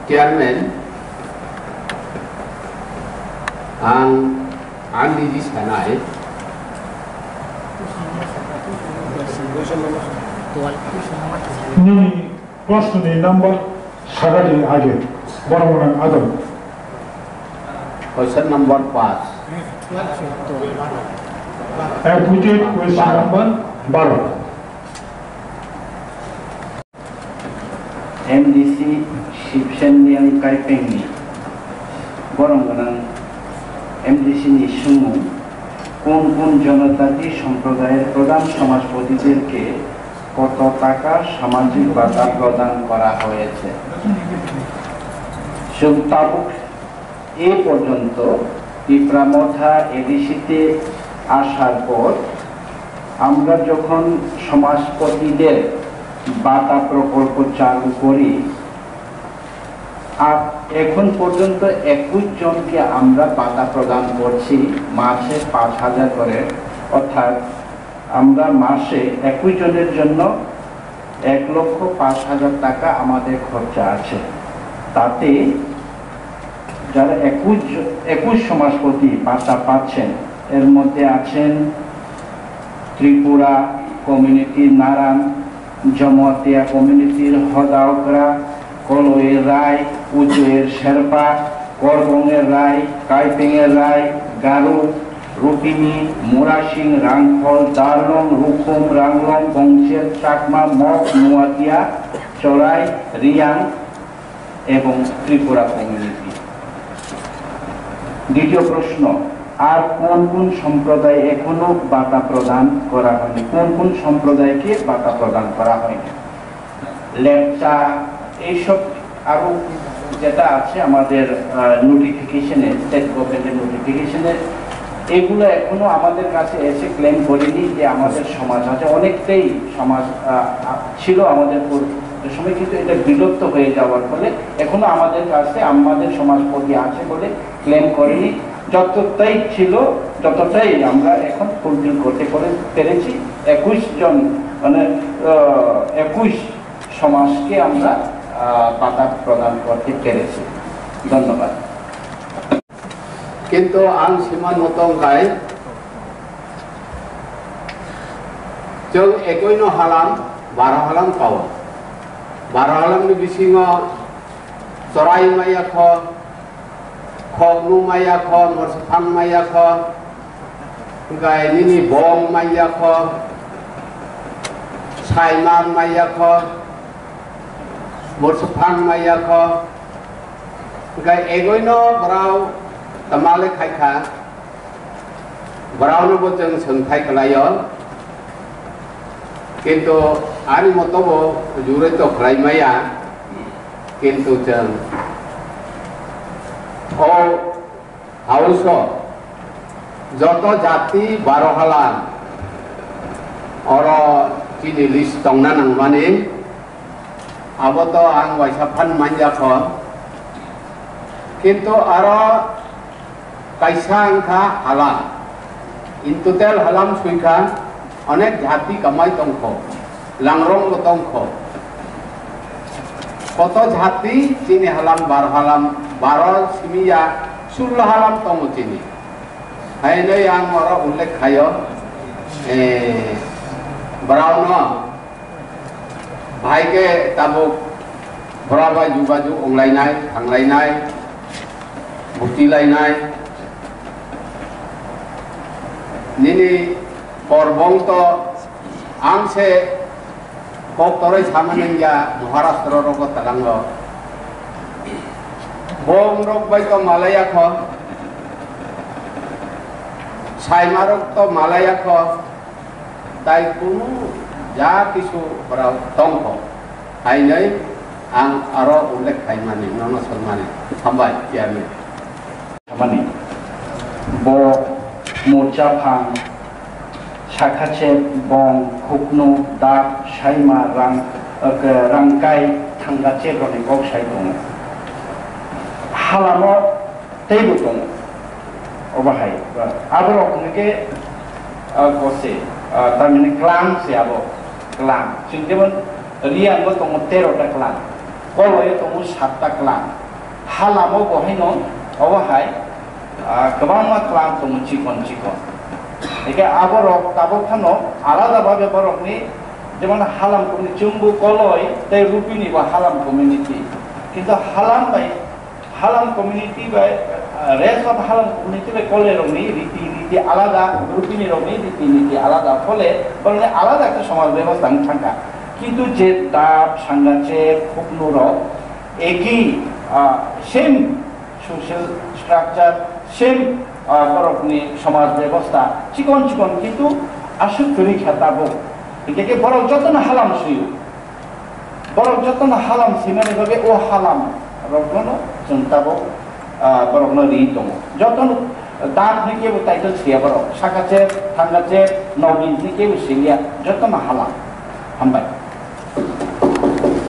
Chairman ang Andi di Sanai ni প্রশ্ন ni number সারাদিন আগে বড় বড় আদম question number 5 repeated question number 12 MDC Shipshendian Kaipengni Boronganang MDC ni সুমু কোন কোন জনজাতি সম্প্রদায়ের প্রধান সমাজপতিদেরকে কত টাকা সামাজিক ভাতা প্রদান করা হয়েছে সুতাবুক এ পর্যন্ত টিপ্রামথা এডিসিতে আসার পর আমরা যখন সমাজপতিদের ভাতা প্রকল্প চালু করি আর এখন পর্যন্ত 21 জনকে আমরা ভাতা প্রদান করছি মাসে 5,000 করে অর্থাৎ আমরা মাসে 21 জনের জন্য 1,05,000 টাকা আমাদের খরচা আছে তাতে যারা 21 সমাজপতি ভাতা পাচ্ছেন এর মধ্যে আছেন ত্রিপুরা কমিউনিটি নারায়ণ জমাতিয়া কমিউনিটির হদাওকরা কলয়ের রায় উজয়ের শেরপা করবংয়ের রায় কাইপেংয়ের রায় গারো রুটিনি মোরাসিং রাংফল দারলং রুকুম রাংলং বংশের চাকমা মগ নোয়াতিয়া চড়াই রিয়াং এবং ত্রিপুরা কমিউনিটি দ্বিতীয় প্রশ্ন আর কোন কোন সম্প্রদায় এখনো ভাতা প্রদান করা হয়নি কোন কোন সম্প্রদায়কে ভাতা প্রদান করা হয়নি লেপচা এইসব আরো যেটা আছে আমাদের নোটিফিকেশনে স্টেট গভর্নমেন্টের নোটিফিকেশনে এগুলো এখনো আমাদের কাছে এসে ক্লেম করেনি যে আমাদের সমাজ আছে অনেকটাই সমাজ ছিল আমাদের সময় কিন্তু এটা বিলুপ্ত হয়ে যাওয়ার ফলে এখনো আমাদের কাছে আমাদের সমাজপতি আছে বলে ক্লেম করেনি যতটাই ছিল ততটাই আমরা এখন ফুলফিল করতে পেরেছি 21 জন মানে 21 সমাজকে আমরা ভাতা প্রদান করতে পেরেছি ধন্যবাদ কিন্তু ang siman motong kay jong ekoy no halam 12 halam pawa 12 halam ni bisingo sorai maya kho khognu maya kho morsphang maya kho gai nini bong maya kho saimar maya kho morsphang maya kho gai ekoy no brau tamale khaikha brau no bojeng sengthai kalayo কিন্তু ari motobo jure to khlai maya কিন্তু jeng ও house যত জাতি 12 Haaland or চিনি list দংনা নাংমানি আবত আং ওয়াইসাফান মানজাখ কিন্তু আর কাইসা আংখা Haaland in total Halam সুইখা অনেক জাতি কামাই তংখ লাংরং তংখ কত জাতি চিনি হালাম 12 হালাম 12 সিমিয়া 16 হালাম তম চিনি হাইলে আং আর উল্লেখ খায় ব্রাউন ভাইকে তাবুক ভরাবা जुगाजु अंलायनाय थांलायनाय बुटिलायनाय निनि परबं तो आंसे कक्तरै सामानया महाराष्ट्र रग तालांग बं रग बाय तो मालायाख साइमारक तो मालायाख ताई कुनु जा किसु बराव तंख हाइनै आं आरो उल्लेख खायमानि नन सलमानि हामबाय यानि खामानि ब मोर्चा फां साखाचे बं खुकनु दाब साइमा रांकाय थांगाचे रने गौसाय दङ हालाम तैबो दङ अबाहाय आबो रखनके गसे तारमाने क्लाम से आबो क्लाम जों जेबो रियाबो दङ 13टा क्लाम कलय तमु 7टा क्लान हालामो बहायनो अबहाय गोबां क्लान तमु चिकन एके आबरक ताबखानो आलादाभाবে बरकनि যেমন হালাম কমিউনিটি চুম্বু কলয় তাই রুপিনি বা হালাম কমিউনিটি কিন্তু হালাম কমিউনিটি বা রেস্ট অফ হালাম কমিউনিটি বা কলে রঙি রীতি আলাদা রুপিনি রঙি রীতি আলাদা ফলে বলে আলাদা একটা সমাজ ব্যবস্থা থাকা কিন্তু যে দাপ সাঙ্গাচে খুবনুর একই সেম সোশ্যাল স্ট্রাকচার সেম বরকনি সমাজ ব্যবস্থা চিকন কিন্তু আসুক করি খেতাবো এটাকে বড় যতন হালাম সুয়ু বড় যতন হালাম সিমানে ভাবে ও হালাম রকম চিন্তাবো বরকন রিতম যতন দাঁত নিকে টাইটেল সিয়া বড় শাকাচে থাঙ্গাচে নবিন নিকে সিলিয়া যতন হালাম হামবাই